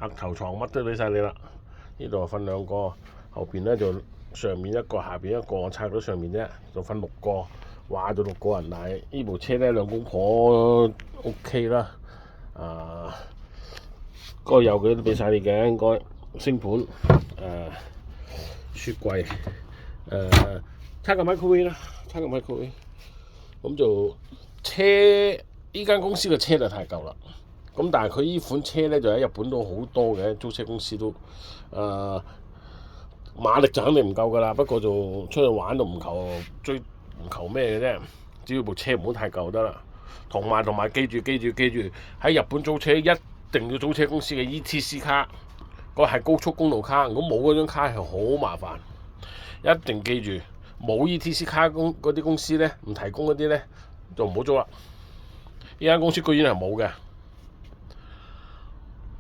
額頭床乜都俾晒你啦。呢度瞓2個，後邊咧就上面1個，下邊1個，我拆咗上面啫，就瞓6個，話就6個人。但係呢部車咧兩公婆 OK 啦，該有嘅都俾晒你嘅，應該星盤雪櫃差個 microwave 啦，差個 microwave。咁就車呢間公司嘅車就太舊啦。咁但係佢呢款車咧就喺日本都好多嘅，租車公司都馬力就肯定唔夠㗎啦。不過就出去玩都唔求咩嘅啫，只要部車唔好太舊得啦。同埋記住喺日本租車一定要租車公司嘅 ETC 卡，個係高速公路卡。如果冇嗰張卡係好麻煩，一定記住冇 ETC 卡嗰啲公司咧，唔提供嗰啲咧就唔好租啦。呢間公司居然係冇嘅。